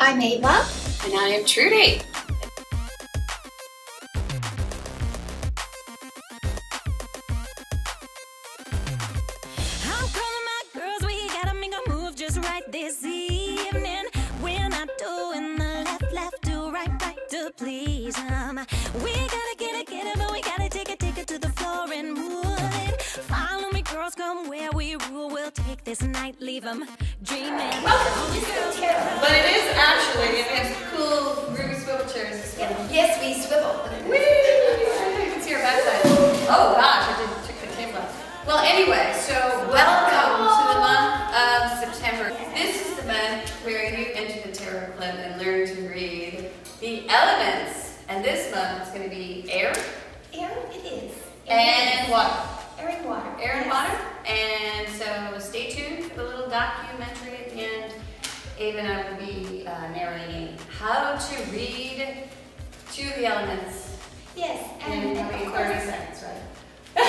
I'm Ava. And I am Trudy. I'm calling my girls, we gotta make a move just right this evening. We're not doing the left, do right, to please 'em. We gotta get it, but we gotta take it to the floor and move it. Follow me, girls, come where we rule. We'll take this night, leave 'em dreaming. Welcome to the tarot. But it is actually, we have cool Ruby swivel chairs. Yes, we swivel. Whee! You can see our backside. Oh gosh, I didn't took the table off. Well, anyway, so welcome to the month of September. This is the month where you enter the tarot club and learn to read the elements. And this month it's going to be air. Air, it is. And water. Air and water. Air and water. And so stay tuned for the little documentary at the end. Ava and I will be narrating how to read two of the elements Yes, in and maybe of 30 course, seconds, right?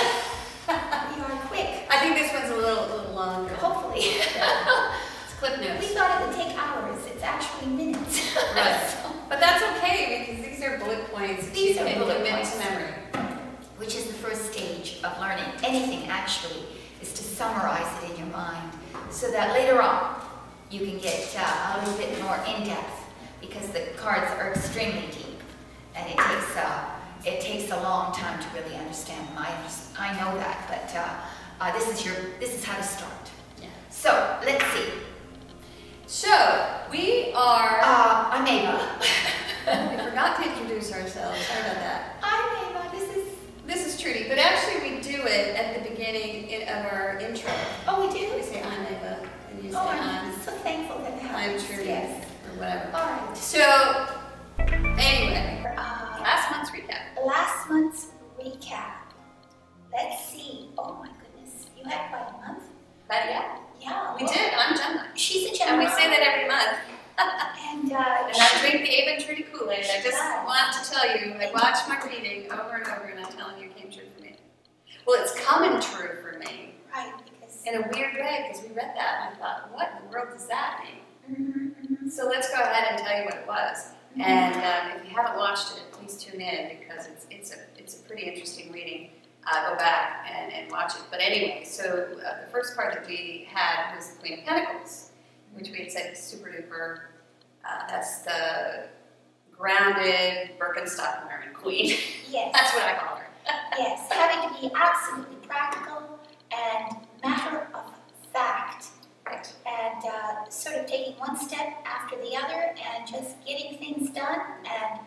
we are quick. I think this one's a little longer. Hopefully. Yeah. It's clip We notes. thought it would take hours. It's actually minutes. Right. So, But that's okay because these are bullet points that These you are can bullet commit points. to memory. which is the first stage of learning anything actually, is to summarize it in your mind so that later on you can get a little bit more in-depth, because the cards are extremely deep and it takes a long time to really understand them. I know that, but this is how to start. Yeah. So let's see. So we are. I'm Ava. We forgot to introduce ourselves. Sorry about that. I'm Ava. This is Trudy, but actually we do it at the beginning of our intro. Oh, we do? We say I'm Ava, and you say Oh, I'm I'm so thankful that it I'm happens. Trudy, Yes. or whatever. All right. So anyway, Uh, last month's recap. Last month's recap. Let's see. Oh my goodness. You had quite a month. But yeah, Yeah. we well, did. I'm Gemini, She's a and Gemini. we say that every month. And And I drink the Ava and Trudy Kool-Aid. I just does. want to tell you, I watch my reading over and over, and I'm telling you, it came true for me. Well, it's coming true for me right, because. in a weird way, because we read that and I thought, what in the world does that mean? Mhm. So let's go ahead and tell you what it was. And if you haven't watched it, please tune in, because it's a pretty interesting reading. Go back and watch it. But anyway, so the first part that we had was the Queen of Pentacles, which we had said is super duper. That's the grounded Birkenstock wearing queen. Yes. That's what I call her. Yes. Having to be absolutely practical and matter of fact. Right. And sort of taking one step after the other and just getting things done and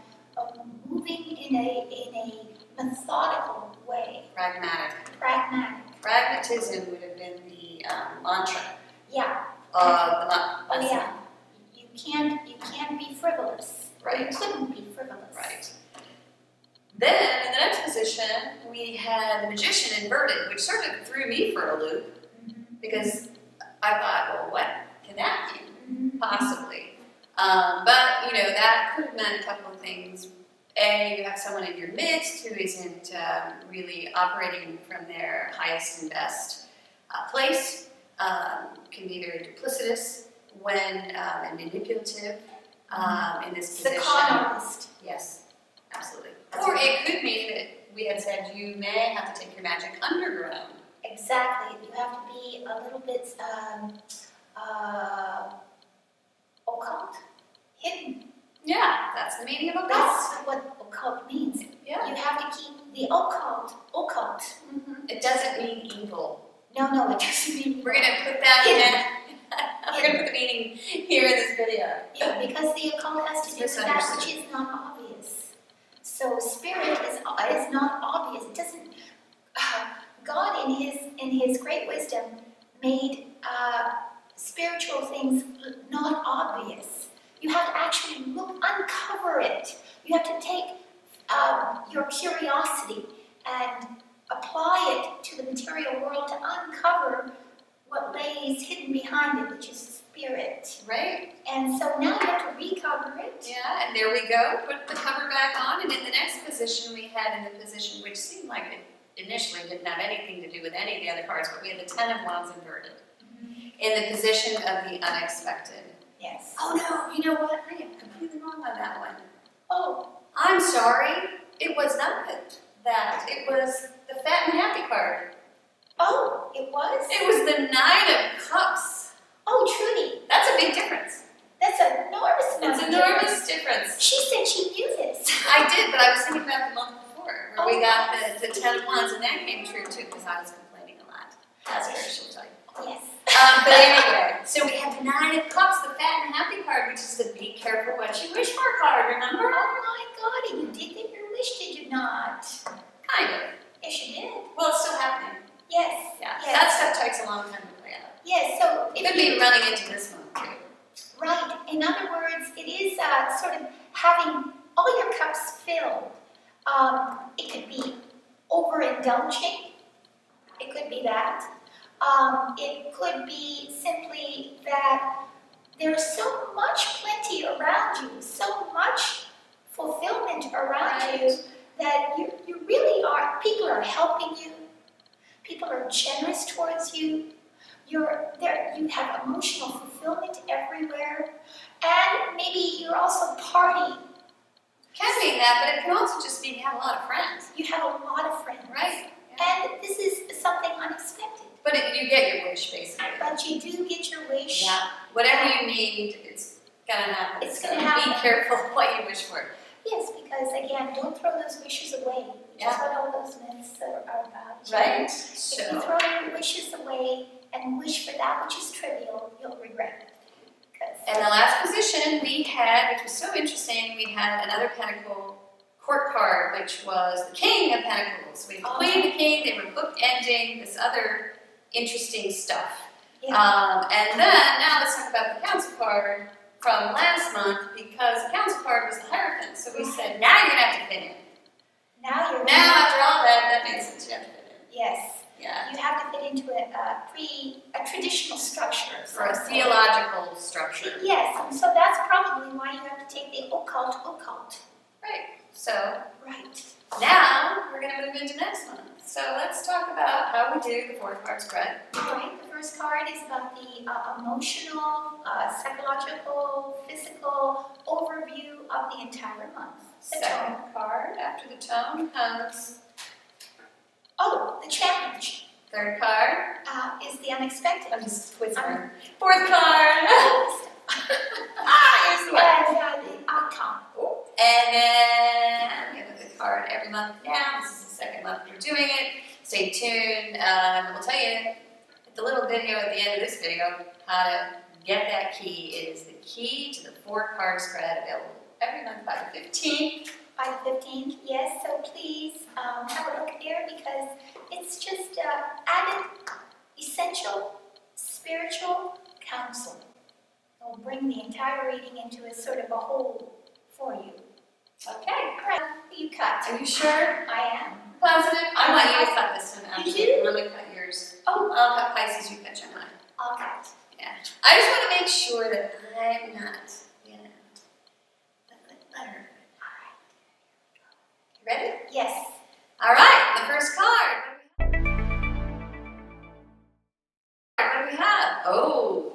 moving in a methodical way. Pragmatic. Pragmatic. Pragmatism would have been the mantra Yeah. of the month. Oh yeah. You can't be frivolous. Right. You couldn't be frivolous. Right. Then, in the next position, we had the Magician inverted, which sort of threw me for a loop, because I thought, well, what can that mean? Possibly. But, that could have meant a couple of things. A, you have someone in your midst who isn't really operating from their highest and best place, can be very duplicitous when and manipulative in this The position. con artist. Yes, absolutely. Or it could mean that we had said you may have to take your magic underground. Exactly. You have to be a little bit occult, hidden. Yeah, that's the meaning of occult. That's what occult means. Yeah. You have to keep the occult. It doesn't mean evil. No, it doesn't mean. We're going to put that in. We're going to put the meaning here in this video. Yeah, because the occult has to do with that which Misunderstood. is not obvious. So spirit is not obvious. It doesn't. God, in His great wisdom, made spiritual things not obvious. You have to actually uncover it. You have to take your curiosity and apply it to the material world to uncover what lays hidden behind it, which is spirit. Right? And so now you have to recover it. Yeah, and there we go. Put the cover back on, and in the next position we had in the position which seemed like it initially didn't have anything to do with any of the other cards, but we had the Ten of Wands inverted. In the position of the unexpected. Yes. Oh no, you know what? I am completely wrong on that one. Oh. I'm sorry. It was not that. It was the fat and happy card. Oh, it was? It was the 9 of Cups. Oh, Trudy. That's a big difference. That's an enormous amount. It's an enormous difference. She said she knew this. I did, but I was thinking about the month before, where we got yes. the 10 of Wands, and that came true too, because I was complaining a lot. That's what she'll tell you. Yes. But anyway, so we have the 9 of Cups, the fat and happy card, which is the be careful what you wish for card, remember? Oh my God, and you did get your wish, did you not? Kind of. Yes, you did. Well, it's still happening. Yes. Yeah. Yes. That stuff takes a long time to play out. Yes, so It could be running into this month too. right. In other words, it is sort of having all your cups filled. It could be overindulging. It could be that. It could be simply that there's so much plenty around you, so much fulfillment around you that you really are, people are helping you, people are generous towards you, you have emotional fulfillment everywhere, and maybe you're also partying. Can be that, but it can also just be you have a lot of friends. You have a lot of friends. Right. And this is something unexpected. But you get your wish, basically. But you do get your wish. Yeah. Whatever you need, it's gonna happen. It's gonna happen. Be careful what you wish for. Yes, because again, don't throw those wishes away. That's what all those myths are about. Right. If you throw your wishes away and wish for that which is trivial, you'll regret it. And the last position we had, which was so interesting, we had another Pentacle court card, which was the King of Pentacles. We had the Queen, the King, they were bookending this other interesting stuff. Yeah. And then, now let's talk about the Council card from last month, because the Council card was the Hierophant. So we said, now you're going to have to fit in. Now after all that makes sense, you have to fit in. Yes. Yeah. You have to fit into a traditional structure. Or a theological structure. Yes, and so that's probably why you have to take the occult. Right. So, right. Now we're going to move into next month. So let's talk about how we do the 4-card spread. All right. The first card is about the emotional, psychological, physical overview of the entire month. The Second tone. card after the tone comes. Oh, the challenge. Third card. Is the unexpected. I'm just whispering. Fourth card. Here's the one. And the outcome. And then we have a fifth card every month now. This is the second month we're doing it. Stay tuned. We'll tell you the little video at the end of this video how to get that key. It is the key to the 4-card spread available every month by the 15th. By the 15th, yes. So please have a look there because it's just added essential spiritual counsel. It will bring the entire reading into a sort of a whole for you. Okay, all right. You cut. Are you sure? I am. Positive? I want you to cut this one actually. You do? I'm going to cut yours. Oh. I'll cut Pisces, you cut Gemini. I'll cut. Yeah. I just want to make sure that I'm not, let her. You ready? Yes. All right, the first card. What do we have? Oh.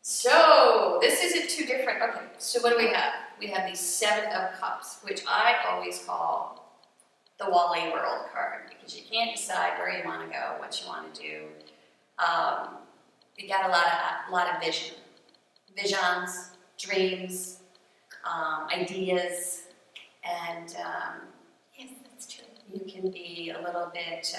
So, this isn't too different. Okay, so what do we have? We have the 7 of Cups, which I always call the Wally World card, because you can't decide where you want to go, what you want to do. You got a lot of visions, dreams, ideas, and Yes, that's true. you can be a little bit,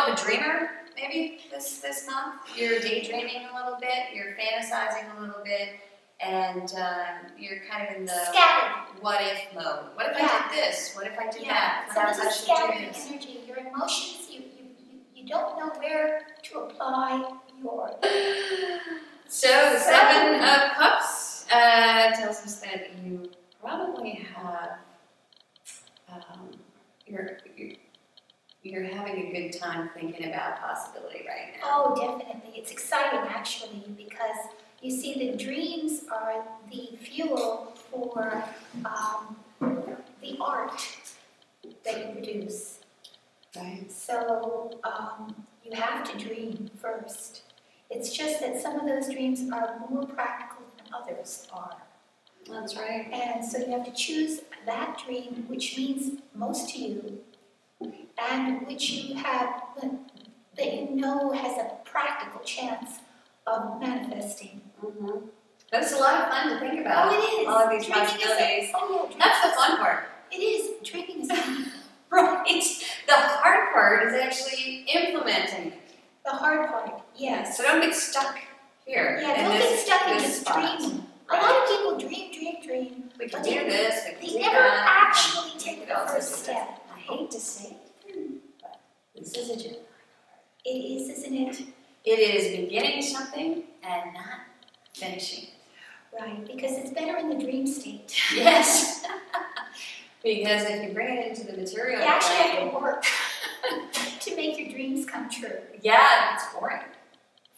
of a dreamer, maybe, this month. You're daydreaming a little bit, you're fantasizing a little bit, and you're kind of in the scattered. what if mode. What if I did this? What if I did that? So Perhaps I this is should do scattered this. energy. Your emotions, you don't know where to apply your... So, the 7 of Cups tells us that you probably have, you're having a good time thinking about possibility right now. Oh, definitely. It's exciting, actually, because you see the dreams are the fuel for the art that you produce. Right. So you have to dream first. It's just that some of those dreams are more practical than others are. That's right. And so you have to choose that dream which means most to you and which you have, that you know has a practical chance of manifesting. Mm-hmm. That's a lot of fun to think about. Oh, it is. All of these Dreaming possibilities. Oh, yeah, That's the fun part. It is. Dreaming is fun. Right. The hard part is actually implementing it. The hard part, yes. So don't get stuck here. Yeah, in don't get stuck in this just spot. dreaming. Right. A lot of people dream. We can but do this, we can They do never that. actually take the first step. I hate to say it, but this is a Gemini card. It is, isn't it? It is beginning something and not finishing it. Right, because it's better in the dream state. Yes. Because if you bring it into the material You actually have plane, to work to make your dreams come true. yeah, it's boring.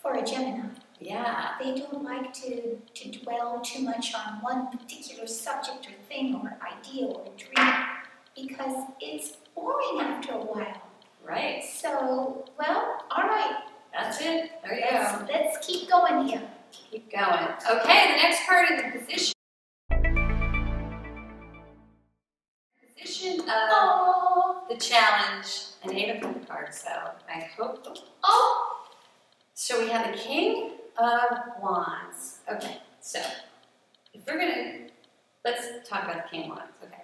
For a Gemini, Yeah. they don't like to dwell too much on one particular subject or thing or idea or dream because it's boring after a while. Right. So, well, all right. That's it. There you go. Let's keep going here. Keep going. Okay, the next card in the position. Position of Oh, the challenge, an 8 of Pentacles card, so I hope. oh, So we have the King of Wands. Okay, so if we're gonna, let's talk about the King of Wands. Okay.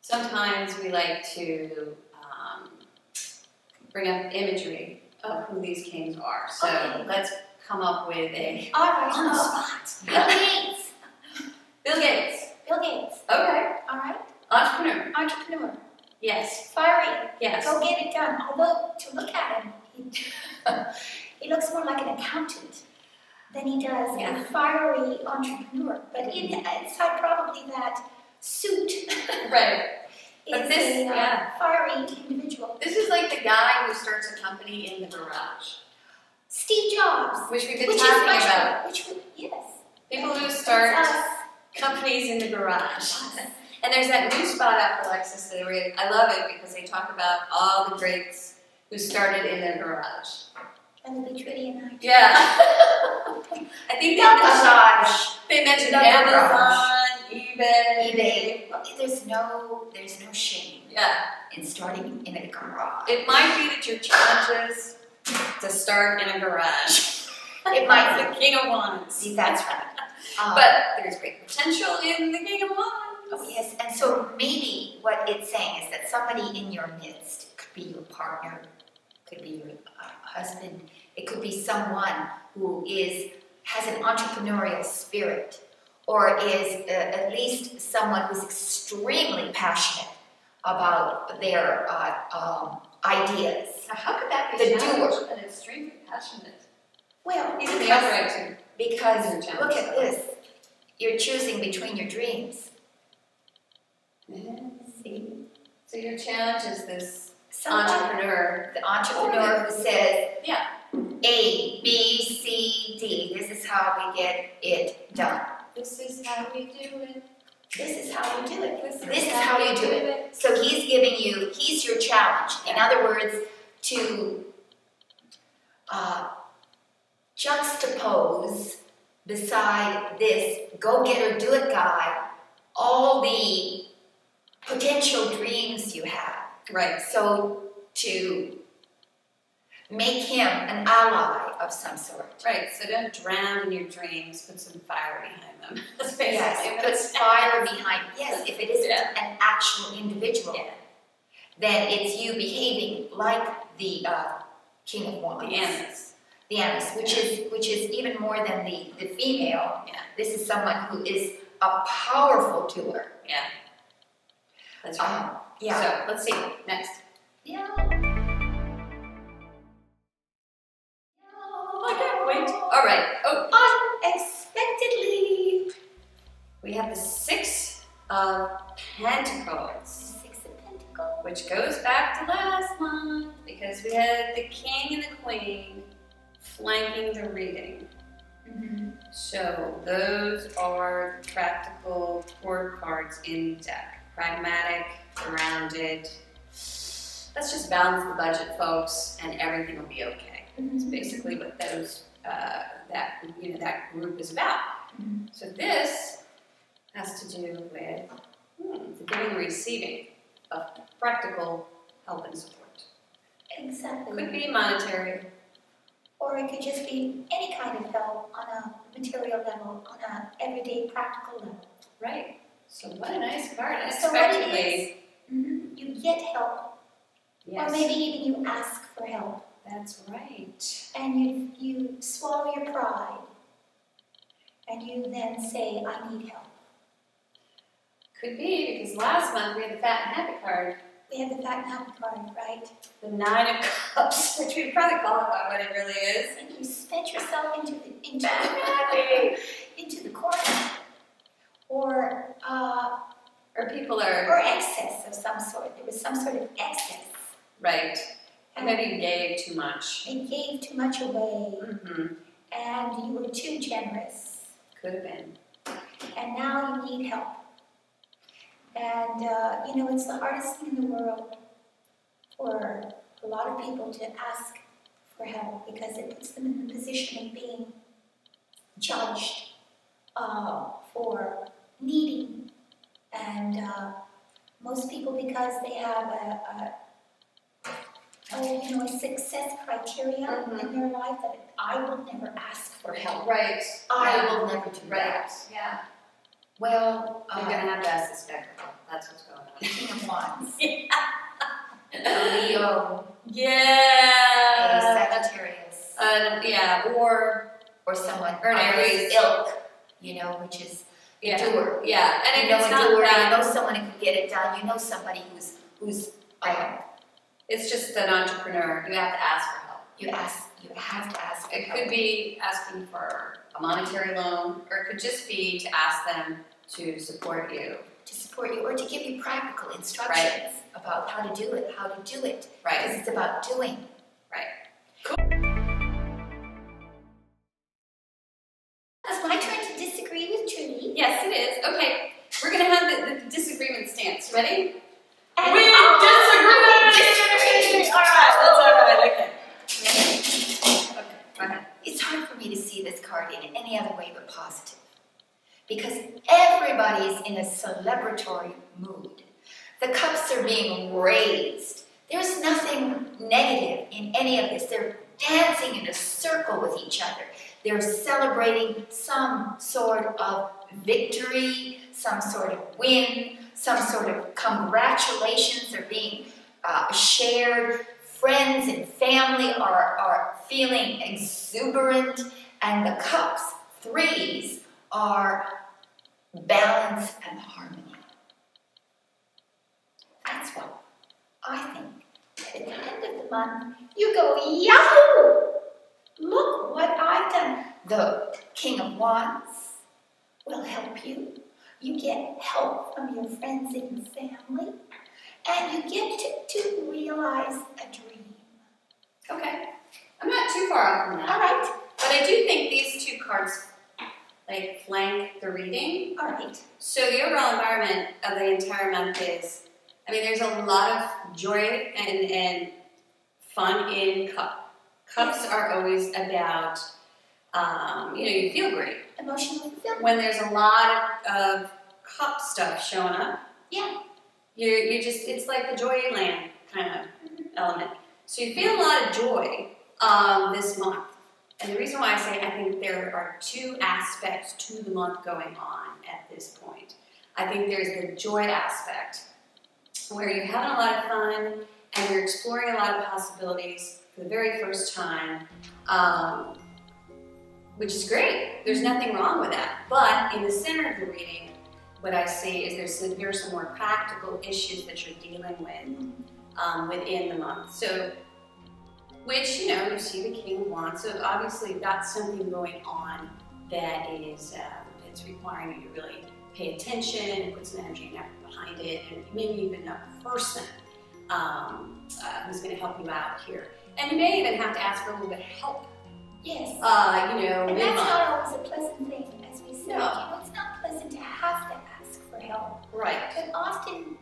Sometimes we like to bring up imagery of who these kings are. So Okay. let's come up with a all right. on the spot. Bill Gates. Bill Gates. Bill Gates. Okay. All right. Entrepreneur. Entrepreneur. Yes. Fiery. Yes. Go get it done. Although, to look at him, he looks more like an accountant than he does Yeah. a fiery entrepreneur. But inside probably that suit Right. is But this, a yeah. fiery individual. This is like the guy who starts a company in the garage, Steve Jobs. which we've been Which is talking much about. yes. People who That's start us. companies in the garage. And there's that new spot out for Alexis. I love it because they talk about all the greats who started in their garage. That would be Trudy and I. Yeah. I think they mentioned Not Amazon, eBay. eBay. Well, there's no shame Yeah. in starting in a garage. It might be that your challenge is to start in a garage. It might be. The King of Wands. See, that's right. But there's great potential in the King of Wands. Oh, yes, and so maybe what it's saying is that somebody in your midst, could be your partner, could be your husband, it could be someone who has an entrepreneurial spirit, or is at least someone who's extremely passionate about their ideas. Now, how could that be The challenge doer. and extremely passionate? Well, He's in the upright too. because These are challenge. look at this. You're choosing between your dreams. See? So your challenge is this Someone, entrepreneur. the entrepreneur who says, Yeah. A, B, C, D. This is how we get it done. This is how we do it. This is how we do it. This This is how you do it. So he's your challenge. In other words, to juxtapose beside this go-getter, do-it guy, all the potential dreams you have. Right. So to make him an ally of some sort. Right. So don't drown in your dreams. Put some fire behind them. That's basically Yes, what put it's- fire behind. Yes, if it isn't Yeah. an actual individual, Yeah. then it's you behaving like the King of Wands. The animus. The animus, which is even more than the female. Yeah. This is someone who is a powerful doer. Yeah. That's right. Yeah. So let's see. Next. Yeah. I can't wait. All right. Oh, Unexpectedly. we have the 6 of Pentacles, 6 of Pentacles. which goes back to last month because we had the King and the Queen flanking the reading. Mm-hmm. So those are the practical core cards in the deck. Pragmatic, grounded. Let's just balance the budget, folks, and everything will be okay. That's basically what those that group is about. So this has to do with the giving and receiving of practical help and support. Exactly. Could be monetary. Or it could just be any kind of help on a material level, on an everyday practical level. Right. So what a nice card. So what it Unexpectedly. is, you get help. Yes. Or maybe even you ask for help. That's right. And you swallow your pride. And you then say, I need help. Could be, because last month we had the Fat and Happy card. We have the Fat and Happy card, right? The 9 of Cups, which we probably qualify what it really is. And you spent yourself into the corner. Or People are... Or excess of some sort. There was some sort of excess. Right. And maybe you gave too much. You gave too much away. Mm-hmm. And you were too generous. Could have been. And now you need help. And, it's the hardest thing in the world for a lot of people to ask for help because it puts them in the position of being judged for needing. And most people, because they have a success criteria in their life that I will never ask for help. Right. I will never do Right. that. Yeah. Well, You're going to have to ask this back. That's what's going on. King of Wands. Leo. A Yeah. Sagittarius. Or someone or an Aries. ilk, which is yeah. doer. Yeah. And if You know it's a not doer, that, you know someone who can get it done. You know somebody who's it's just an entrepreneur. You have to ask for help. you have to ask for It help. could be asking for a monetary loan, or it could just be to ask them to support you. To support you or to give you practical instructions about how to do it. Right. Because it's about doing. Right. It's my turn to disagree with Trudy. Yes, it is. Okay, we're going to have the disagreement stance. Ready? And We disagree! All right, that's all right. Okay. Okay, go ahead. It's hard for me to see this card in any other way but positive. Because everybody's in a celebratory mood. The cups are being raised. There's nothing negative in any of this. They're dancing in a circle with each other. They're celebrating some sort of victory, some sort of win, some sort of congratulations are being shared. Friends and family are feeling exuberant, and the cups, 3s, are balance and harmony. That's what I think. At the end of the month, you go, Yahoo! Look what I've done. The King of Wands will help you. You get help from your friends and your family. And you get to realize a dream. Okay. I'm not too far off from that. All right. But I do think these two cards flank the reading. All right. So the overall environment of the entire month is, there's a lot of joy and fun in cup. Cups are always about, you feel great. Emotional fulfillment. When there's a lot of cup stuff showing up, Yeah. you just, it's like the Joyland kind of element. So you feel a lot of joy this month. And the reason why I say I think there are 2 aspects to the month going on at this point. I think there's the joy aspect, where you're having a lot of fun and you're exploring a lot of possibilities for the very first time, which is great. There's nothing wrong with that. But in the center of the reading, what I see is there's some more practical issues that you're dealing with within the month. So, which, you see the King of Wands, so obviously you've got something going on that is it's requiring you to really pay attention and put some energy and effort behind it, and maybe even a person who's going to help you out here. And you may even have to ask for a little bit of help. Yes. And And mid-month. that's not always a pleasant thing, as we said. No. It's not pleasant to have to ask for help. Right. But often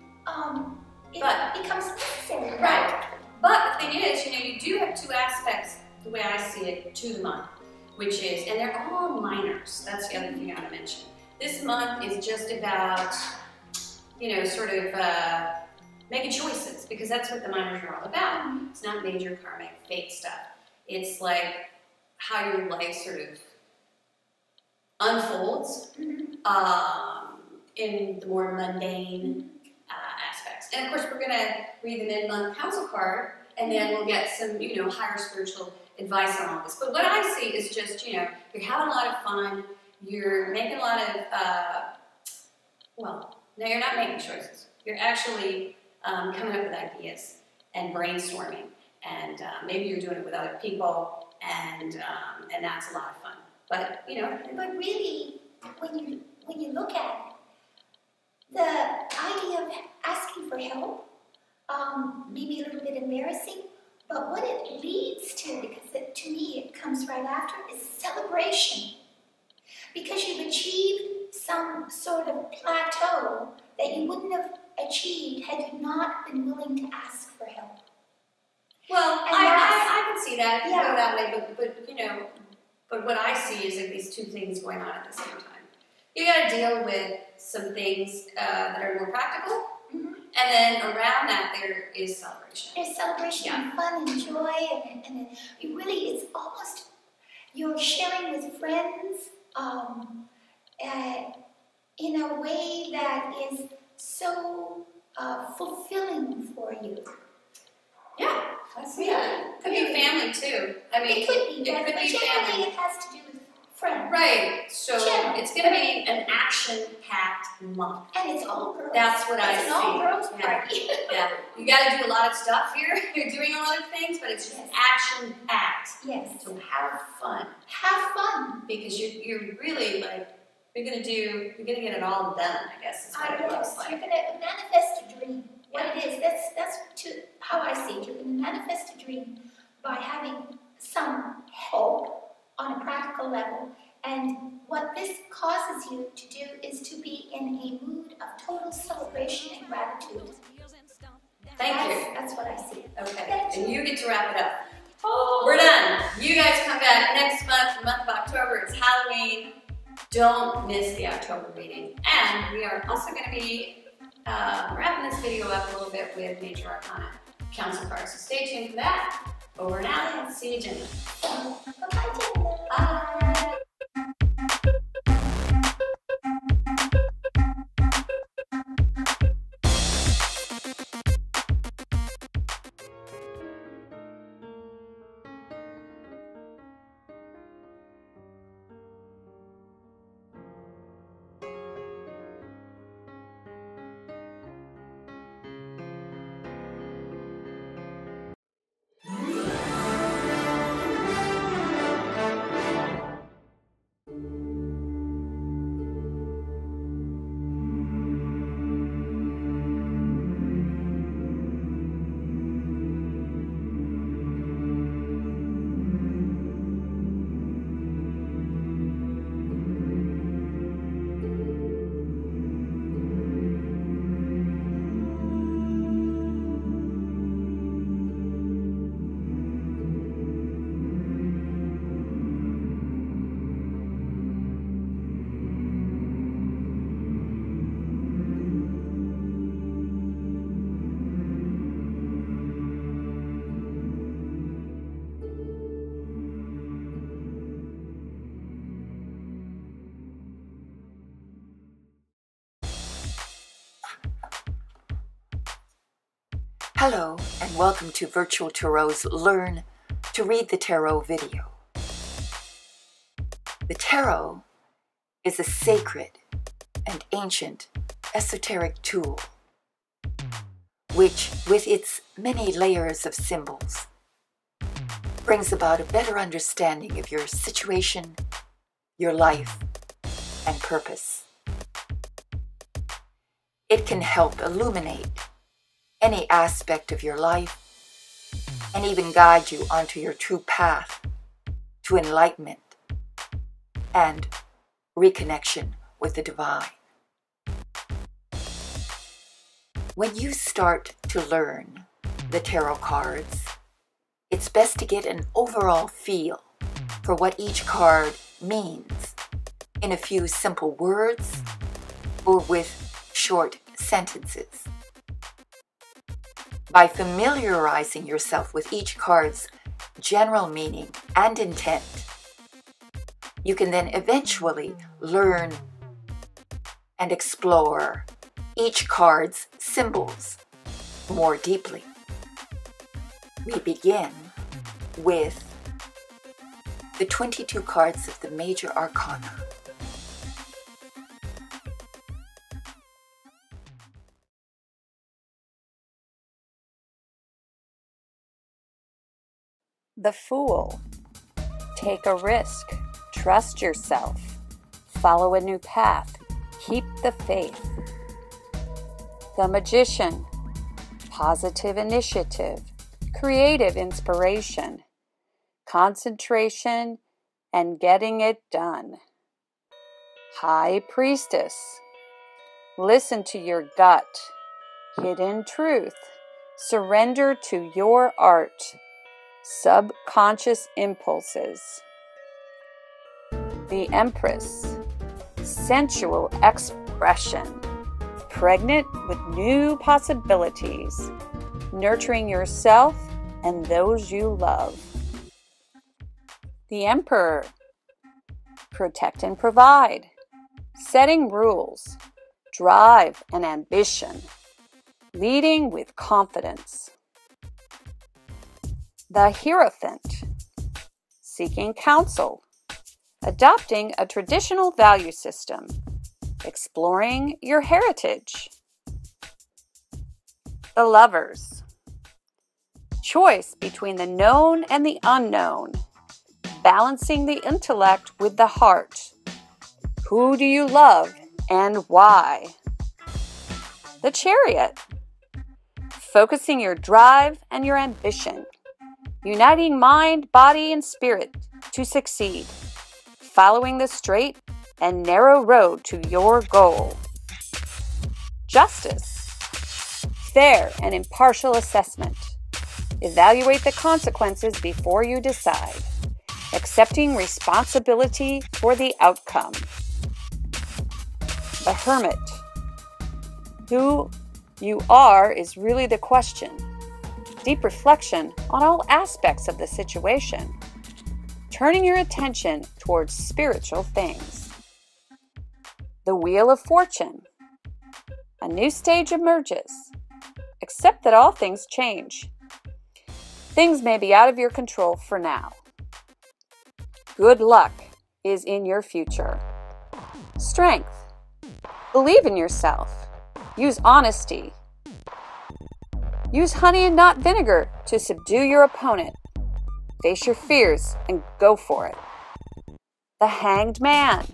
it But- becomes necessary. Right. But the thing is, you do have 2 aspects, the way I see it, to the month. which is, and they're all minors. That's the other thing I want to mention. This month is just about, you know, sort of making choices, because that's what the minors are all about. It's not major karmic fate stuff. It's like how your life sort of unfolds in the more mundane aspects. And of course, we're going to read the mid-month council card, and then we'll get some, you know, higher spiritual advice on all this. But what I see is just, you know, you're having a lot of fun, you're making a lot of, well, no, you're not making choices. You're actually coming up with ideas and brainstorming, and maybe you're doing it with other people, and that's a lot of fun. But you know, but really, when you look at it, the idea of asking for help, maybe a little bit embarrassing, but what it leads to, because to me it comes right after, is celebration. Because you've achieved some sort of plateau that you wouldn't have achieved had you not been willing to ask for help. Well, I can see that if you go that way, but you know, but what I see is like these two things going on at the same time. You got to deal with some things that are more practical, and then around that there is celebration. There's celebration and fun and joy, and it really is almost you're sharing with friends in a way that is so fulfilling for you. Yeah, I see that. Could be family too. I mean, it could be, but generally family. it has to do with friends. Right. So it's going to be an action-packed month. And it's all girls. That's what I see. It's an all-girls party. Yeah. You got to do a lot of stuff here. You're doing a lot of things, but it's just action-packed. Yes. So have fun. Have fun. Because you're really like, you're going to get it all done, I guess is what it looks like. You're going to manifest a dream. What it is, that's how I see it. You're going to manifest a dream by having some help on a practical level. And what this causes you to do is to be in a mood of total celebration and gratitude. Thank you. That's what I see. Okay, and you get to wrap it up. Oh. We're done. You guys come back next month, the month of October. It's Halloween. Don't miss the October reading. And we are also going to be wrapping this video up a little bit with Major Arcana Council cards. So stay tuned for that. Over and out. See you, Jenna. Bye-bye, Jenna. Bye. Hello and welcome to Virtual Tarot's Learn to Read the Tarot video. The tarot is a sacred and ancient esoteric tool which, with its many layers of symbols, brings about a better understanding of your situation, your life, and purpose. It can help illuminate any aspect of your life and even guide you onto your true path to enlightenment and reconnection with the divine. When you start to learn the tarot cards, it's best to get an overall feel for what each card means in a few simple words or with short sentences. By familiarizing yourself with each card's general meaning and intent, you can then eventually learn and explore each card's symbols more deeply. We begin with the 22 cards of the Major Arcana. The Fool. Take a risk. Trust yourself. Follow a new path. Keep the faith. The Magician. Positive initiative. Creative inspiration. Concentration and getting it done. High Priestess. Listen to your gut. Hidden truth. Surrender to your art. Subconscious impulses. The Empress. Sensual expression. Pregnant with new possibilities. Nurturing yourself and those you love. The Emperor. Protect and provide. Setting rules. Drive and ambition. Leading with confidence. The Hierophant. Seeking counsel. Adopting a traditional value system. Exploring your heritage. The Lovers. Choice between the known and the unknown. Balancing the intellect with the heart. Who do you love and why? The Chariot. Focusing your drive and your ambition. Uniting mind, body, and spirit to succeed. Following the straight and narrow road to your goal. Justice. Fair and impartial assessment. Evaluate the consequences before you decide. Accepting responsibility for the outcome. The Hermit. Who you are is really the question. Deep reflection on all aspects of the situation. Turning your attention towards spiritual things. The Wheel of Fortune. A new stage emerges. Accept that all things change. Things may be out of your control for now. Good luck is in your future. Strength. Believe in yourself. Use honesty. Use honey and not vinegar to subdue your opponent. Face your fears and go for it. The Hanged Man.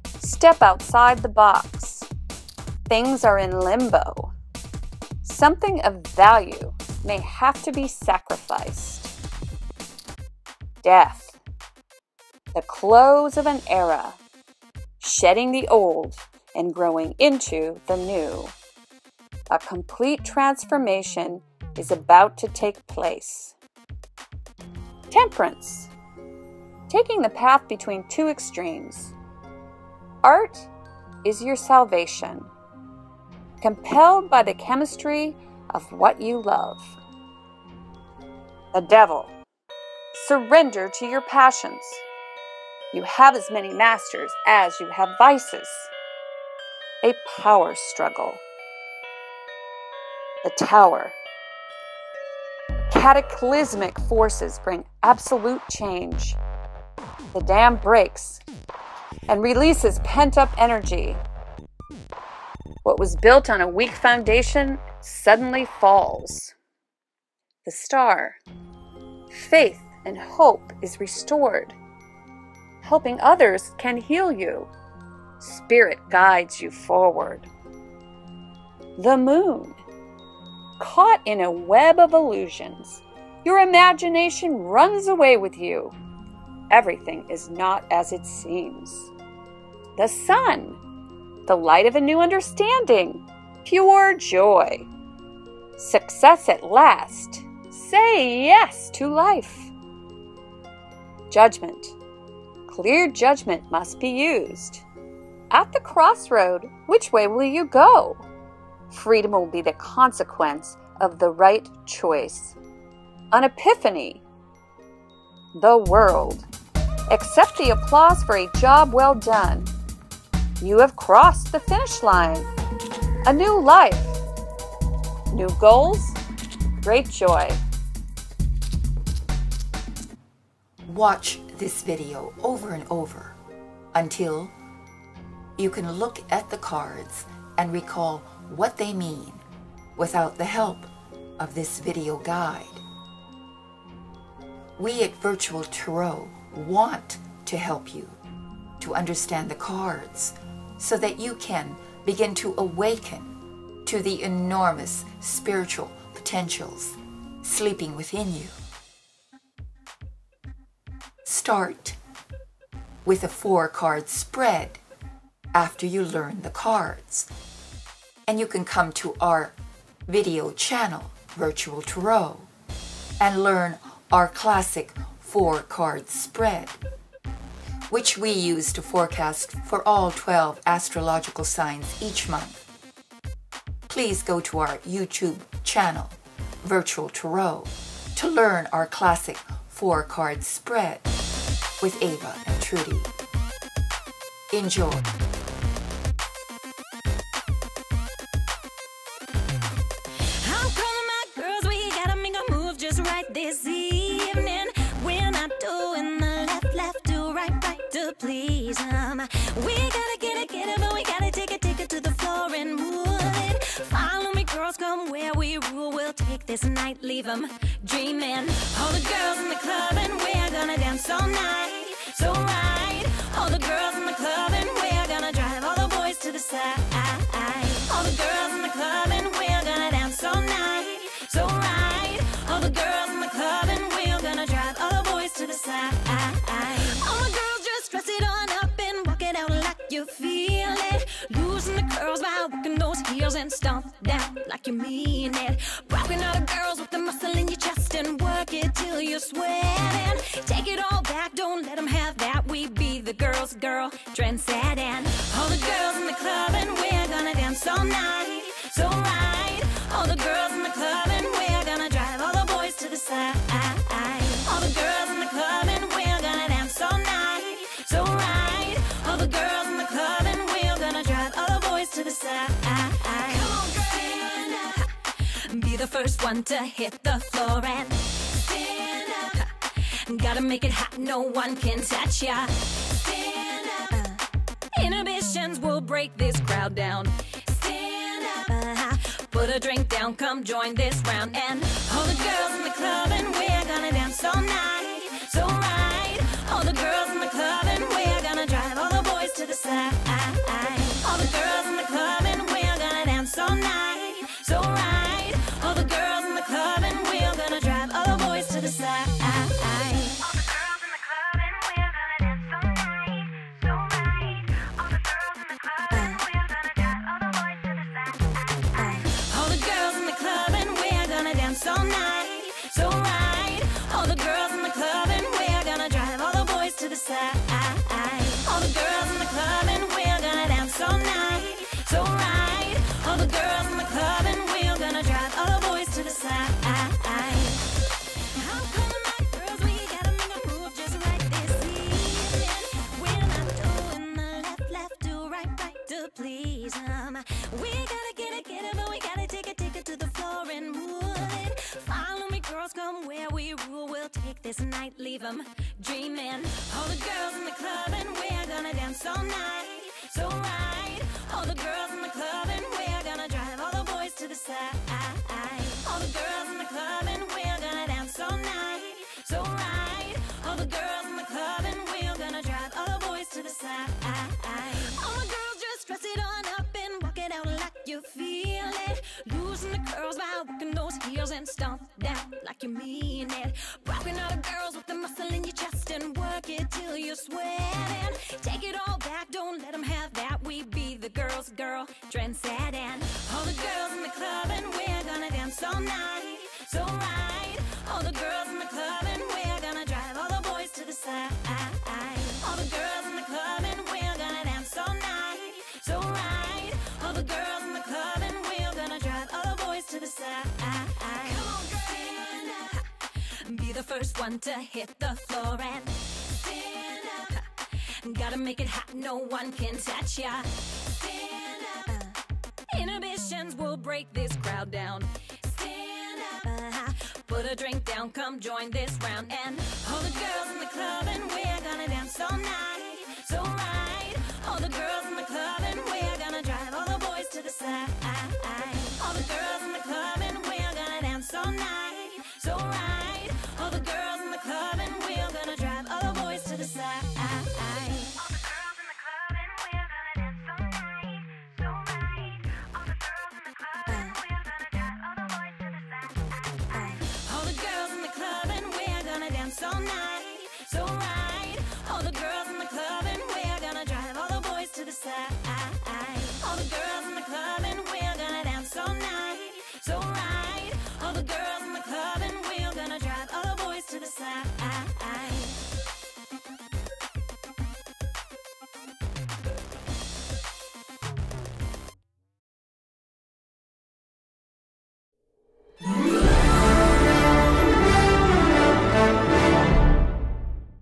Step outside the box. Things are in limbo. Something of value may have to be sacrificed. Death. The close of an era. Shedding the old and growing into the new. A complete transformation is about to take place. Temperance. Taking the path between two extremes. Art is your salvation. Compelled by the chemistry of what you love. The Devil. Surrender to your passions. You have as many masters as you have vices. A power struggle. The Tower. Cataclysmic forces bring absolute change. The dam breaks and releases pent-up energy. What was built on a weak foundation suddenly falls. The Star. Faith and hope is restored. Helping others can heal you. Spirit guides you forward. The Moon. Caught in a web of illusions, your imagination runs away with you. Everything is not as it seems. The Sun. The light of a new understanding. Pure joy. Success at last. Say yes to life. Judgment. Clear judgment must be used. At the crossroad, which way will you go? Freedom will be the consequence of the right choice. An epiphany. The world. Accept the applause for a job well done. You have crossed the finish line. A new life. New goals. Great joy. Watch this video over and over until you can look at the cards and recall what they mean without the help of this video guide. We at Virtual Tarot want to help you to understand the cards so that you can begin to awaken to the enormous spiritual potentials sleeping within you. Start with a 4-card spread after you learn the cards. And you can come to our video channel, Virtual Tarot, and learn our classic 4-card spread, which we use to forecast for all 12 astrological signs each month. Please go to our YouTube channel, Virtual Tarot, to learn our classic 4-card spread with Ava and Trudy. Enjoy. I'm calling my girls, we gotta make a move just right this evening. We're not doing the left, do right, to please them. We gotta get it, but we gotta take it to the floor and move it. Follow me, girls, come where we rule. We'll take this night, leave them dreaming. All the girls in the club and we're gonna dance all night. So right, all the girls in the club and we're gonna drive all the boys to the side. All the girls in the club and we're gonna dance all night. So right, all the girls in the club and we're gonna drive all the boys to the side. All the girls just dress it on up and walk it out like you feel it. Loosen the curls by working those heels and stomp down like you mean it. Rocking all the girls with the muscle in your chest and work it till you're sweating. Take it all back, don't let them have that. We be the girls' girl, trendsetting. All the girls in the club and we're gonna dance all night. So right, all the girls in the club and we're gonna drive all the boys to the side. All the girls in the club and we're gonna dance all night. So right, all the girls in the club and we're gonna drive all the boys to the side. Come on, stand up. Be the first one to hit the floor and stand up. Gotta make it hot, no one can touch ya. Stand up. Inhibitions will break this crowd down. Stand up. Put a drink down, come join this round. And all the girls in the club and we're gonna dance all night. So right, all the girls in the club and we're gonna drive all the boys to the side. All the girls in the club and we're gonna dance all night. So right, all the girls in the club and we're gonna drive all the boys to the side. All night, so right. All the girls in the club and we're gonna drive all the boys to the side. All the girls in the club and we're gonna dance all night. So right. All the girls in the club and we're gonna drive all the boys to the side. I'm calling my girls, we gotta make a move just right this evening. We're not doing the left, do right, to please them. We gotta get it, but we gotta take it to the floor and move. Follow me, girls, come where we rule. We'll take this night, leave them dreaming. All the girls in the club and we're gonna dance all night. So right, all the girls in the club and we're gonna drive all the boys to the side. All the girls in the club and we're gonna dance all night. So right, all the girls in the club and we're gonna drive all the boys to the side. All the girls just dress it on up and walk it out like you feel it. Loosen the curls by working those heels and stomp down like you mean it. Rocking all the girls with the muscle in your chest and work it till you're sweating. Take it all back, don't let them have that. We be the girls' girl, trendsetting. All the girls in the club and we're gonna dance all night. So right, all the girls in the club and we're gonna drive all the boys to the side. be the first one to hit the floor and stand up. Gotta make it hot, no one can touch ya. Stand up. Inhibitions will break this crowd down. Stand up. Put a drink down, come join this round. And all the girls in the club and we're gonna dance all night. So right, all the girls in the club and we're gonna drive all the boys to the side. All the girls in the club and we're gonna dance all night. So right, all the girls in the club and we're gonna drive all the boys to the side. All the girls in the club and we're gonna dance all night. So right, all the girls in the club and we're gonna drive all the boys to the side. All the girls in the club and we're gonna dance all night. So right, all the girls in the club and we're gonna drive all the boys to the side. All the girls in the club and we're gonna dance all night. So right, all the girls in the club and we're gonna drive all the boys to the side.